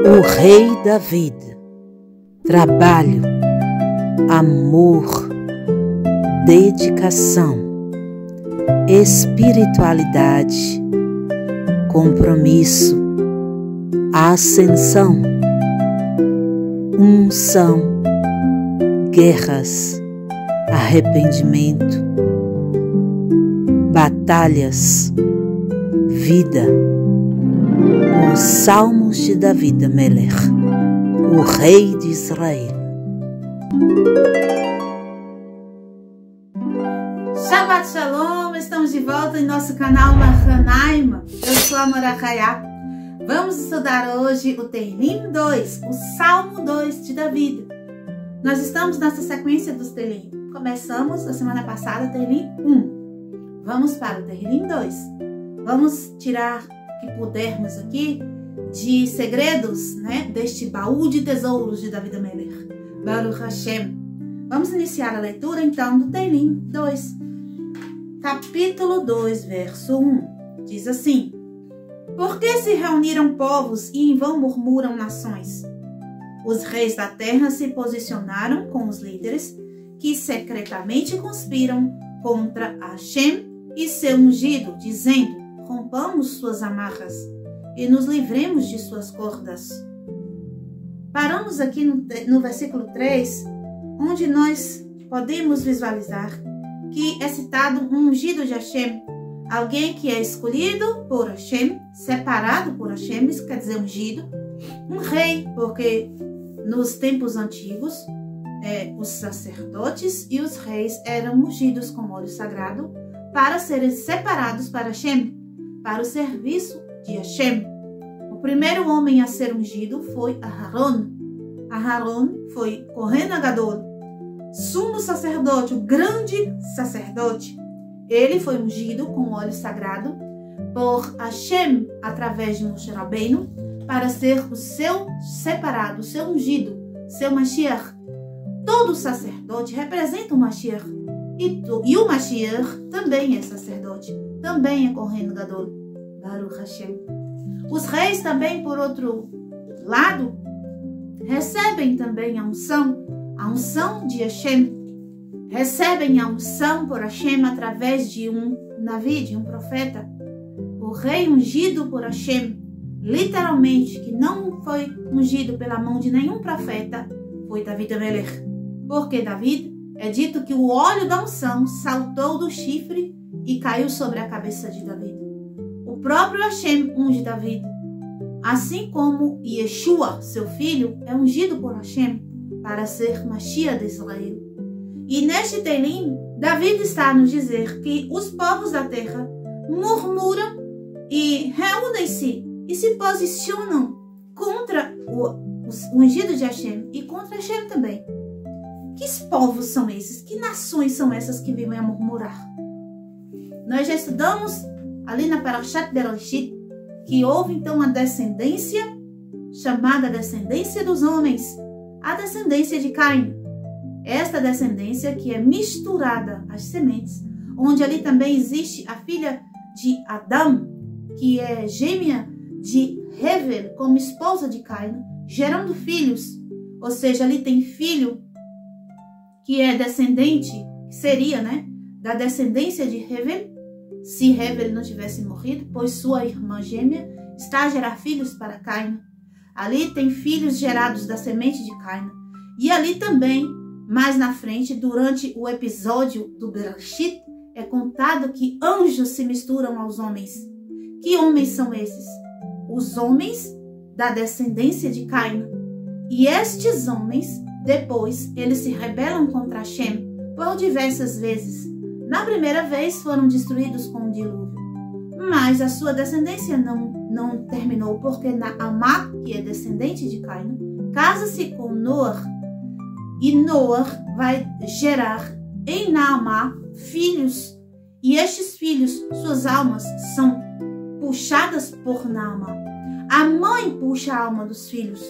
O rei David. Trabalho, amor, dedicação, espiritualidade, compromisso, ascensão, unção, guerras, arrependimento, batalhas, vida. Os Salmos de David Melech, o rei de Israel. Shabbat Shalom, estamos de volta em nosso canal Mahanaim. Eu sou a Morakaya. Vamos estudar hoje o Tehillim 2, o Salmo 2 de David. Nós estamos nessa sequência dos Tehillim. Começamos a semana passada o Tehillim 1. Vamos para o Tehillim 2. Vamos tirar o que pudermos aqui de segredos, deste baú de tesouros de David Melech. Baruch Hashem. Vamos iniciar a leitura então do Tehillim 2. Capítulo 2, verso 1. Diz assim: Por que se reuniram povos e em vão murmuram nações? Os reis da terra se posicionaram com os líderes que secretamente conspiram contra Hashem e seu ungido, dizendo: rompamos suas amarras e nos livremos de suas cordas. Paramos aqui no versículo 3, onde nós podemos visualizar que é citado um ungido de Hashem, alguém que é escolhido por Hashem, separado por Hashem, isso quer dizer ungido, um rei, porque nos tempos antigos os sacerdotes e os reis eram ungidos com óleo sagrado para serem separados para Hashem, para o serviço de Hashem. O primeiro homem a ser ungido foi Aharon. Aharon foi Kohen Gadol, sumo sacerdote, o grande sacerdote. Ele foi ungido com óleo sagrado por Hashem através de Moshe Rabbeinu para ser o seu separado, o seu ungido, seu Mashiach. Todo sacerdote representa o Mashiach. E o Mashiach também é sacerdote, também é Kohen Gadol. Baruch Hashem. Os reis também, por outro lado, recebem também a unção de Hashem. Recebem a unção por Hashem através de um Navi, de um profeta. O rei ungido por Hashem, literalmente, que não foi ungido pela mão de nenhum profeta, foi David Melech. Porque David é dito que o óleo da unção saltou do chifre e caiu sobre a cabeça de David. O próprio Hashem unge David, assim como Yeshua, seu filho, é ungido por Hashem para ser Mashiach de Israel. E neste Tehillim, David está a nos dizer que os povos da terra murmuram e reúnem-se e se posicionam contra o ungido de Hashem e contra Hashem também. Que povos são esses? Que nações são essas que vivem a murmurar? Nós já estudamos ali na Parashat Bereshit que houve então a descendência, chamada descendência dos homens, a descendência de Caim. Esta descendência que é misturada às sementes, onde ali também existe a filha de Adão, que é gêmea de Hevel, como esposa de Caim, gerando filhos. Ou seja, ali tem filho que é descendente, que seria, da descendência de Hevel, se Hevel não tivesse morrido, pois sua irmã gêmea está a gerar filhos para Caim. Ali tem filhos gerados da semente de Caim. E ali também, mais na frente, durante o episódio do Bereshit, é contado que anjos se misturam aos homens. Que homens são esses? Os homens da descendência de Caim. E estes homens, depois, eles se rebelam contra Hashem por diversas vezes. Na primeira vez foram destruídos com um dilúvio, mas a sua descendência não terminou, porque Naamá, que é descendente de Caim, casa-se com Noar, e Noar vai gerar em Naamá filhos, e estes filhos, suas almas são puxadas por Naamá. A mãe puxa a alma dos filhos.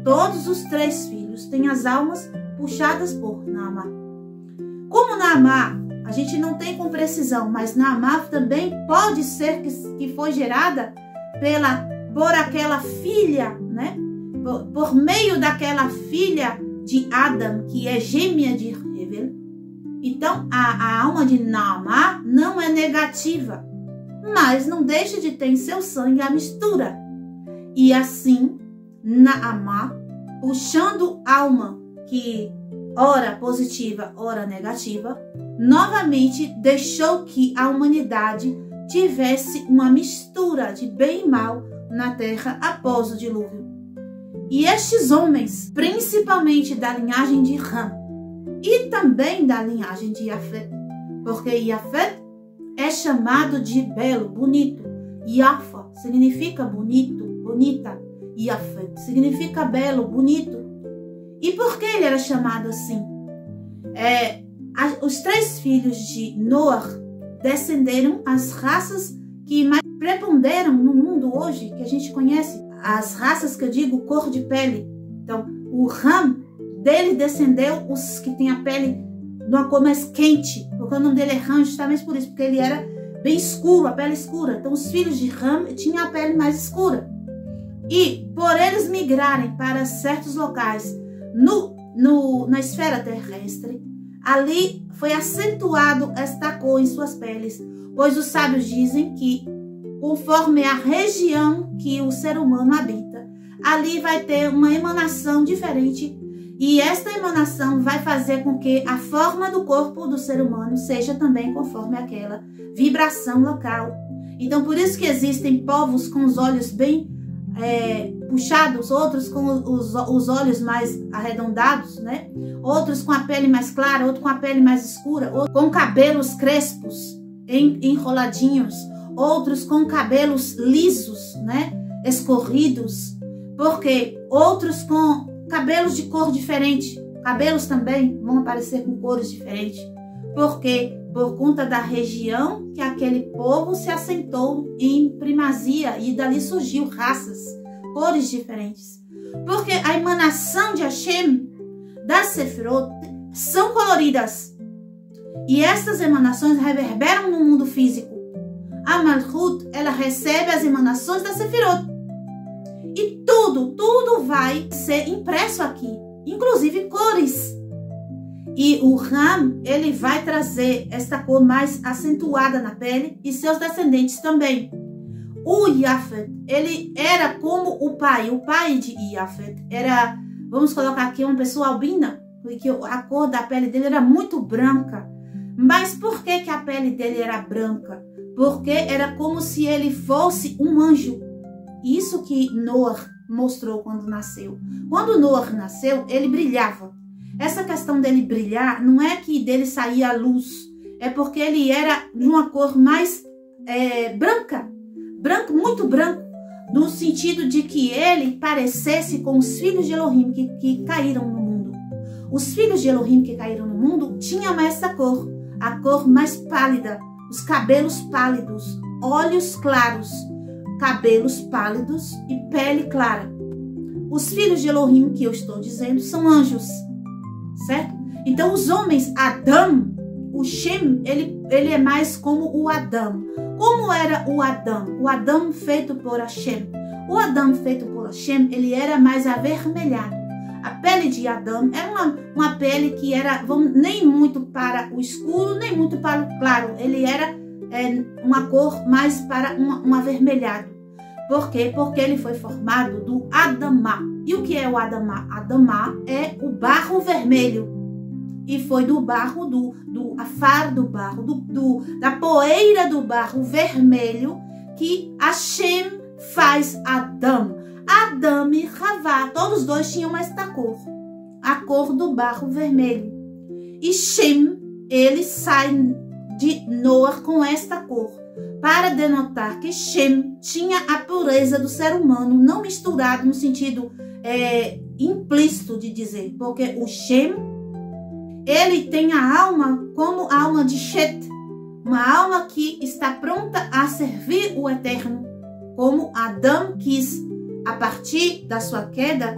Todos os 3 filhos têm as almas puxadas por Naamá. Como Naamá, a gente não tem com precisão, mas Naamá também pode ser que foi gerada por aquela filha, por meio daquela filha de Adam, que é gêmea de Hevel. Então, a alma de Naamá não é negativa, mas não deixa de ter em seu sangue a mistura. E assim, Naamá, puxando alma que ora positiva, ora negativa, novamente deixou que a humanidade tivesse uma mistura de bem e mal na terra após o dilúvio. E estes homens, principalmente da linhagem de Ram e também da linhagem de Yafet, porque Yafet é chamado de belo, bonito. Yafa significa bonito, bonita. Yafet significa belo, bonito. E por que ele era chamado assim? Os 3 filhos de Noah descenderam as raças que mais preponderam no mundo hoje, que a gente conhece. As raças que eu digo, cor de pele. Então, o Ram, dele descendeu os que têm a pele de uma cor mais quente, porque o nome dele é Ram justamente por isso, porque ele era bem escuro, a pele escura. Então, os filhos de Ram tinham a pele mais escura. E, por eles migrarem para certos locais na esfera terrestre, ali foi acentuado esta cor em suas peles, pois os sábios dizem que, conforme a região que o ser humano habita, ali vai ter uma emanação diferente, e esta emanação vai fazer com que a forma do corpo do ser humano seja também conforme aquela vibração local. Então, por isso que existem povos com os olhos bem puxados, outros com os olhos mais arredondados, né? Outros com a pele mais clara, outros com a pele mais escura, outros com cabelos crespos, enroladinhos, outros com cabelos lisos, né? Escorridos, porque outros com cabelos de cor diferente, cabelos também vão aparecer com cores diferentes, porque por conta da região que aquele povo se assentou em primazia, e dali surgiu raças, cores diferentes. Porque a emanação de Hashem, das Sefirot, são coloridas. E essas emanações reverberam no mundo físico. A Malchut, ela recebe as emanações da Sefirot. E tudo vai ser impresso aqui, inclusive cores. E o Ram, ele vai trazer esta cor mais acentuada na pele, e seus descendentes também. O Yafet, ele era como o pai de Yafet era, vamos colocar aqui, uma pessoa albina, porque a cor da pele dele era muito branca. Mas por que a pele dele era branca? Porque era como se ele fosse um anjo. Isso que Noah mostrou quando nasceu. Quando Noah nasceu, ele brilhava. Essa questão dele brilhar não é que dele saía a luz, é porque ele era de uma cor mais branca, muito branco, no sentido de que ele parecesse com os filhos de Elohim que caíram no mundo. Os filhos de Elohim que caíram no mundo tinham essa cor, a cor mais pálida, os cabelos pálidos, olhos claros, cabelos pálidos e pele clara. Os filhos de Elohim que eu estou dizendo são anjos, certo? Então os homens, Adão, o Shem, ele é mais como o Adão. Como era o Adão? O Adão feito por Hashem. O Adão feito por Hashem, ele era mais avermelhado. A pele de Adão era uma pele que era nem muito para o escuro, nem muito para o claro. Ele era uma cor mais para um avermelhado. Por quê? Porque ele foi formado do Adamá. E o que é o Adamá? Adamá é o barro vermelho. E foi do barro, do afar do barro, da poeira do barro vermelho que Hashem faz Adão. Adão e Havá, todos dois tinham esta cor, a cor do barro vermelho. E Shem, ele sai de Noah com esta cor, para denotar que Shem tinha a pureza do ser humano, não misturado no sentido implícito de dizer, porque o Shem, ele tem a alma como a alma de Shet, uma alma que está pronta a servir o Eterno, como Adão quis, a partir da sua queda,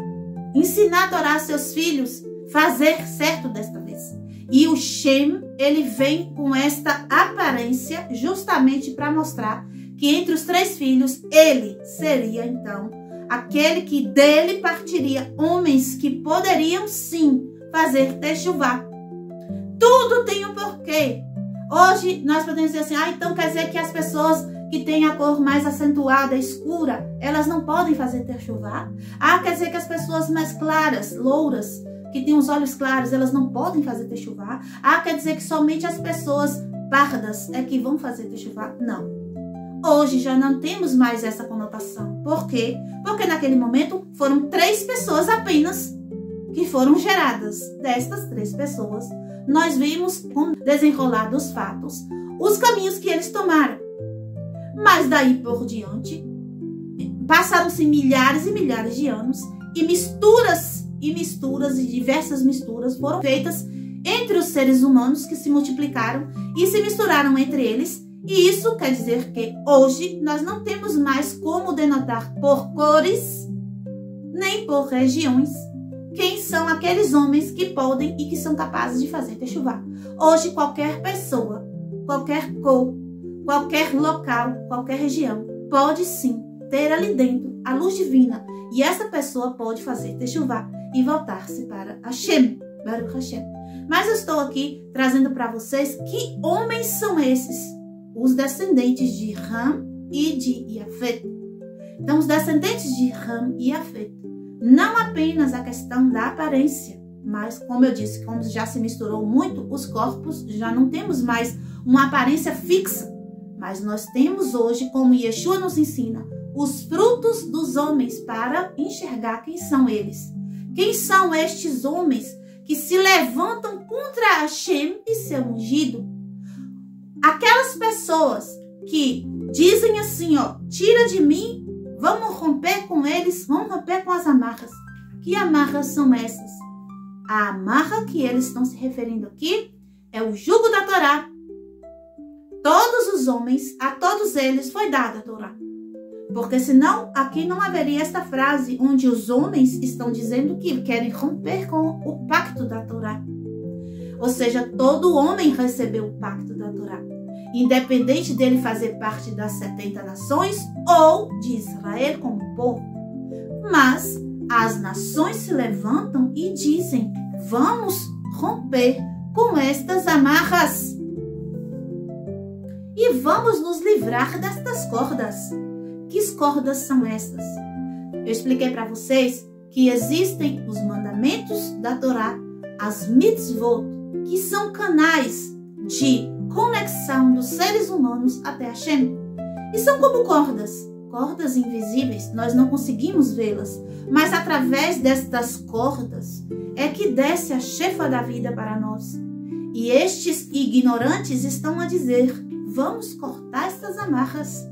ensinar a adorar seus filhos, fazer certo desta vez. E o Shem, ele vem com esta aparência justamente para mostrar que entre os 3 filhos, ele seria então aquele que dele partiria homens que poderiam sim fazer techuvá. Tudo tem um porquê. Hoje nós podemos dizer assim, então quer dizer que as pessoas que têm a cor mais acentuada, escura, elas não podem fazer techuvá? Quer dizer que as pessoas mais claras, louras, que têm os olhos claros, elas não podem fazer techuvá? Quer dizer que somente as pessoas pardas é que vão fazer techuvá? Não. Hoje já não temos mais essa conotação. Por quê? Porque naquele momento foram 3 pessoas apenas que foram geradas. Destas 3 pessoas, nós vimos, com o desenrolar dos fatos, os caminhos que eles tomaram. Mas daí por diante, passaram-se milhares e milhares de anos e misturas e diversas misturas foram feitas entre os seres humanos que se multiplicaram e se misturaram entre eles. E isso quer dizer que hoje nós não temos mais como denotar por cores nem por regiões quem são aqueles homens que podem e que são capazes de fazer techuvá. Hoje qualquer pessoa, qualquer cor, qualquer local, qualquer região pode sim ter ali dentro a luz divina e essa pessoa pode fazer techuvá e voltar-se para Hashem, Baruch Hashem. Mas eu estou aqui trazendo para vocês que homens são esses, os descendentes de Ham e de Yafet. Então, os descendentes de Ham e Yafet, não apenas a questão da aparência, mas, como eu disse, como já se misturou muito os corpos, já não temos mais uma aparência fixa. Mas nós temos hoje, como Yeshua nos ensina, os frutos dos homens para enxergar quem são eles. Quem são estes homens que se levantam contra Hashem e seu ungido? Aquelas pessoas que dizem assim, tira de mim, vamos romper com eles, vamos romper com as amarras. Que amarras são essas? A amarra que eles estão se referindo aqui é o jugo da Torá. Todos os homens, a todos eles foi dada a Torá. Porque senão aqui não haveria esta frase onde os homens estão dizendo que querem romper com o pacto da Torá. Ou seja, todo homem recebeu o pacto da Torá, independente dele fazer parte das 70 nações ou de Israel como povo. Mas as nações se levantam e dizem, vamos romper com estas amarras e vamos nos livrar destas cordas. Que cordas são estas? Eu expliquei para vocês que existem os mandamentos da Torá, as mitzvot, que são canais de conexão dos seres humanos até Hashem. E são como cordas invisíveis, nós não conseguimos vê-las, mas através destas cordas é que desce a chefa da vida para nós. E estes ignorantes estão a dizer, vamos cortar estas amarras.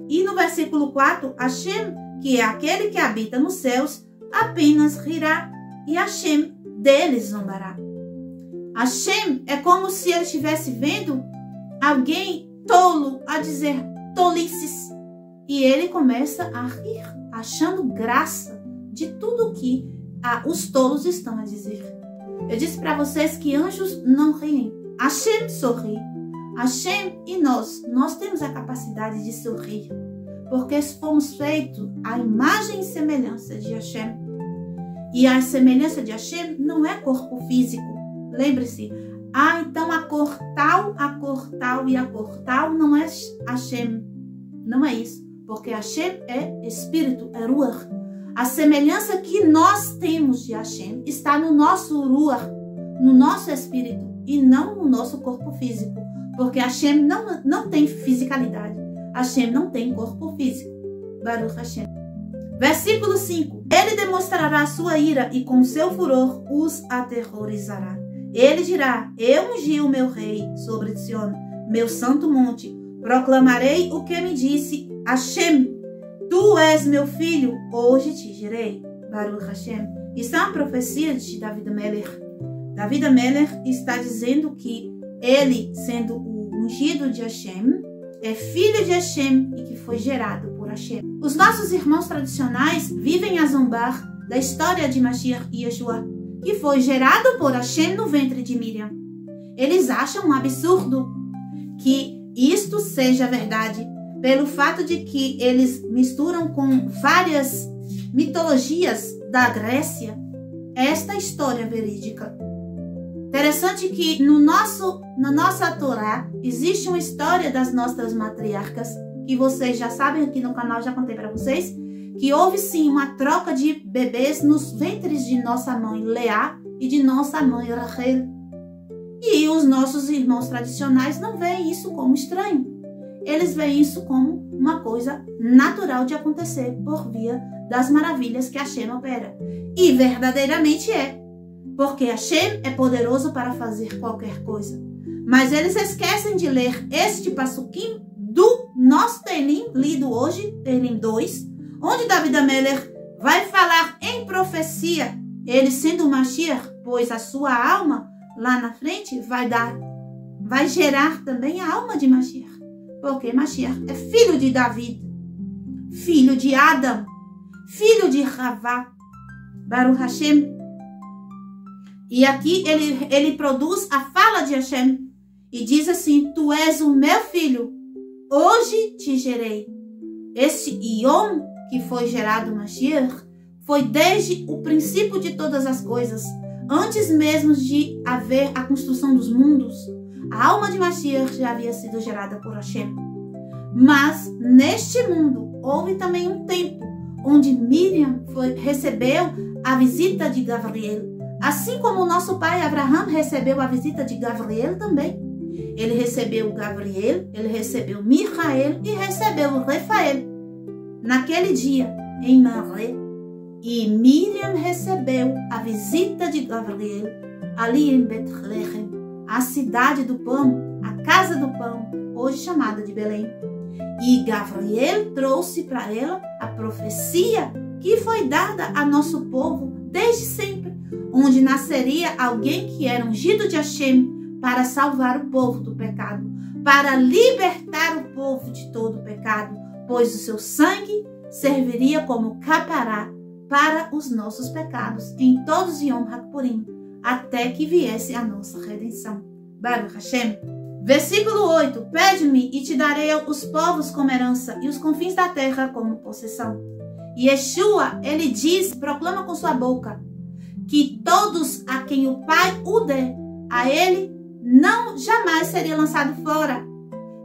E no versículo 4, Hashem, que é aquele que habita nos céus, apenas rirá, e Hashem deles zombará. Hashem é como se ele estivesse vendo alguém tolo a dizer tolices. E ele começa a rir, achando graça de tudo que os tolos estão a dizer. Eu disse para vocês que anjos não riem. Hashem sorri. Hashem e nós temos a capacidade de sorrir, porque fomos feitos à imagem e semelhança de Hashem. E a semelhança de Hashem não é corpo físico. Lembre-se, então a cor tal e a cor tal não é Hashem. Não é isso, porque Hashem é espírito, é Ruach. A semelhança que nós temos de Hashem está no nosso Ruach, no nosso espírito, e não no nosso corpo físico. Porque Hashem não tem fisicalidade. Hashem não tem corpo físico. Baruch Hashem. Versículo 5. Ele demonstrará a sua ira e com seu furor os aterrorizará. Ele dirá, eu ungi o meu rei sobre Sion, meu santo monte. Proclamarei o que me disse Hashem. Tu és meu filho, hoje te gerei. Baruch Hashem. Isso é uma profecia de David Meller. David Meller está dizendo que ele, sendo o ungido de Hashem, é filho de Hashem e que foi gerado por Hashem. Os nossos irmãos tradicionais vivem a zombar da história de Mashiach e Yeshua, que foi gerado por Hashem no ventre de Miriam. Eles acham um absurdo que isto seja verdade, pelo fato de que eles misturam com várias mitologias da Grécia esta história verídica. Interessante que na nossa Torá existe uma história das nossas matriarcas, que vocês já sabem, aqui no canal já contei para vocês, que houve sim uma troca de bebês nos ventres de nossa mãe Leá e de nossa mãe Rachel. E os nossos irmãos tradicionais não veem isso como estranho. Eles veem isso como uma coisa natural de acontecer por via das maravilhas que Hashem opera. E verdadeiramente é. Porque Hashem é poderoso para fazer qualquer coisa. Mas eles esquecem de ler este passuquim do nosso Teilim, lido hoje, Teilim 2, onde David Amelech vai falar em profecia, ele sendo o Mashiach, pois a sua alma lá na frente vai gerar também a alma de Mashiach. Porque Mashiach é filho de David, filho de Adam, filho de Ravá, Baruch Hashem. E aqui ele produz a fala de Hashem e diz assim: tu és o meu filho, hoje te gerei. Esse Yom que foi gerado Mashiach foi desde o princípio de todas as coisas, antes mesmo de haver a construção dos mundos. A alma de Mashiach já havia sido gerada por Hashem. Mas neste mundo houve também um tempo onde Miriam recebeu a visita de Gabriel. Assim como o nosso pai Abraham recebeu a visita de Gabriel também. Ele recebeu Gabriel, ele recebeu Michael e recebeu Rafael. Naquele dia, em Maré, e Miriam recebeu a visita de Gabriel ali em Betlehem, a cidade do pão, a casa do pão, hoje chamada de Belém. E Gabriel trouxe para ela a profecia que foi dada a nosso povo desde sempre, onde nasceria alguém que era ungido de Hashem para salvar o povo do pecado, para libertar o povo de todo o pecado, pois o seu sangue serviria como capará para os nossos pecados em todos os Yom HaKippurim, até que viesse a nossa redenção. Baruch Hashem. Versículo 8. Pede-me e te darei os povos como herança e os confins da terra como possessão. E Yeshua, ele diz, proclama com sua boca, que todos a quem o Pai o dê, a ele não jamais seria lançado fora.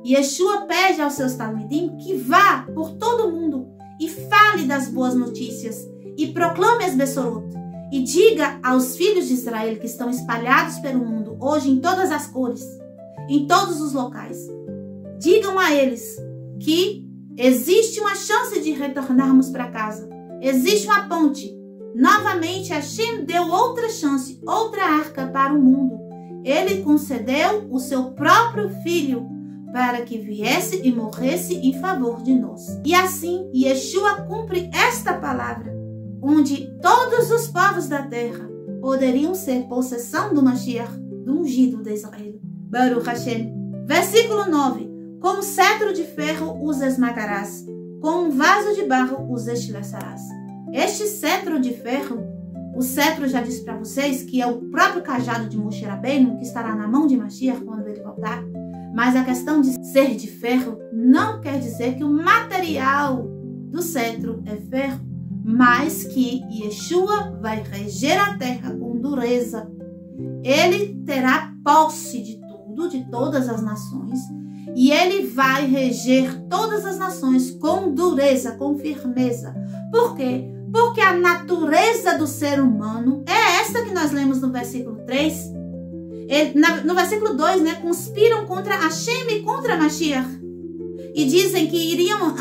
E Yeshua pede aos seus talmidim que vá por todo o mundo e fale das boas notícias e proclame as Bessorot. E diga aos filhos de Israel que estão espalhados pelo mundo, hoje em todas as cores, em todos os locais. Digam a eles que existe uma chance de retornarmos para casa. Existe uma ponte. Novamente, Hashem deu outra chance, outra arca para o mundo. Ele concedeu o seu próprio filho para que viesse e morresse em favor de nós. E assim, Yeshua cumpre esta palavra, onde todos os povos da terra poderiam ser possessão do Mashiach, do ungido de Israel. Baruch Hashem. Versículo 9. Com cetro de ferro os esmagarás, com um vaso de barro os estilhaçarás. Este cetro de ferro, o cetro já disse para vocês que é o próprio cajado de Moshe Rabbeinu, que estará na mão de Mashiach quando ele voltar. Mas a questão de ser de ferro não quer dizer que o material do cetro é ferro, mas que Yeshua vai reger a terra com dureza. Ele terá posse de tudo, de todas as nações, e ele vai reger todas as nações com dureza, com firmeza. Por quê? Porque a natureza do ser humano é essa que nós lemos no versículo 3. No versículo 2, né? Conspiram contra Hashem e contra Mashiach. E dizem que iriam,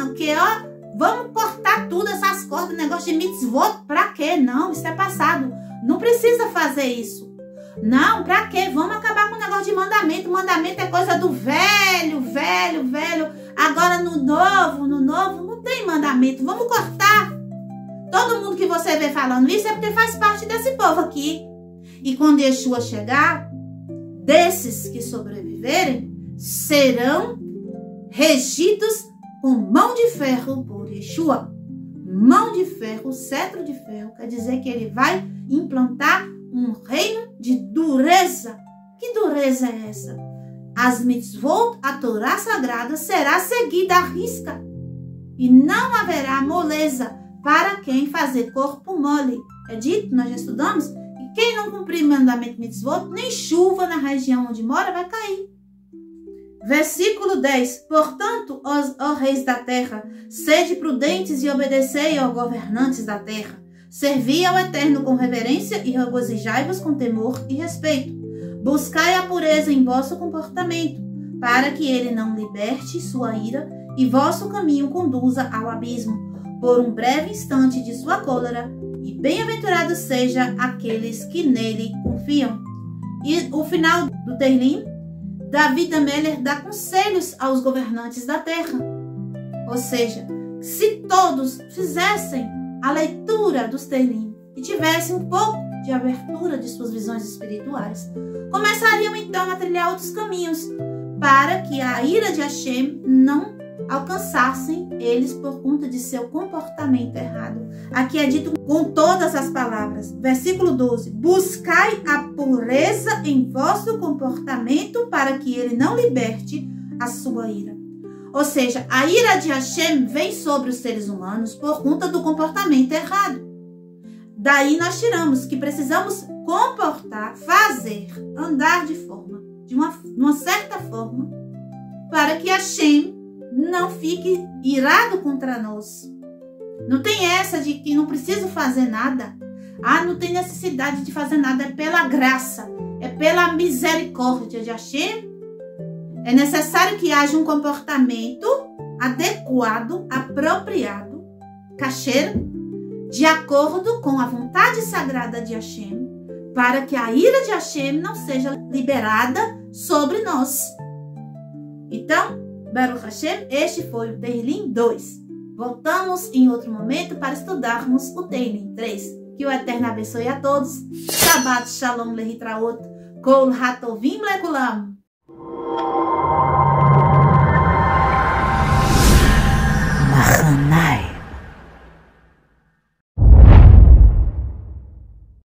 vamos cortar tudo, essas cordas, negócio de mitzvot. Pra quê? Não, isso é passado. Não precisa fazer isso. Não, pra quê? Vamos acabar com o negócio de mandamento. Mandamento é coisa do velho. Agora no novo não tem mandamento. Vamos cortar. Todo mundo que você vê falando isso é porque faz parte desse povo aqui. E quando Yeshua chegar, desses que sobreviverem serão regidos com mão de ferro por Yeshua. Mão de ferro, cetro de ferro, quer dizer que ele vai implantar um reino de dureza. Que dureza é essa? as mitzvot, a Torá sagrada, será seguida à risca. E não haverá moleza para quem fazer corpo mole. É dito, nós já estudamos, e quem não cumprir o mandamento mitzvot, nem chuva na região onde mora vai cair. Versículo 10. Portanto, ó reis da terra, sede prudentes e obedecei aos governantes da terra. Servi ao Eterno com reverência e regozijai-vos com temor e respeito. Buscai a pureza em vosso comportamento, para que ele não liberte sua ira e vosso caminho conduza ao abismo, por um breve instante de sua cólera, e bem-aventurados sejam aqueles que nele confiam. E o final do Teilim, David Améler dá conselhos aos governantes da terra. Ou seja, se todos fizessem a leitura dos Teilim e tivessem um pouco de abertura de suas visões espirituais, começariam então a trilhar outros caminhos, para que a ira de Hashem não alcançassem eles por conta de seu comportamento errado. Aqui é dito com todas as palavras. Versículo 12. Buscai a pureza em vosso comportamento para que ele não liberte a sua ira. Ou seja, a ira de Hashem vem sobre os seres humanos por conta do comportamento errado. Daí nós tiramos que precisamos comportar, fazer, andar de uma certa forma, para que Hashem não fique irado contra nós. Não tem essa de que não preciso fazer nada. Não tem necessidade de fazer nada. É pela graça, é pela misericórdia de Hashem. É necessário que haja um comportamento adequado, apropriado, kasher, de acordo com a vontade sagrada de Hashem, para que a ira de Hashem não seja liberada sobre nós. Então, Baruch Hashem, este foi o Teilim 2. Voltamos em outro momento para estudarmos o Teilim 3. Que o Eterno abençoe a todos. Shabbat Shalom Lehitraot. Kol Hatovim Lekulam. Mahanai.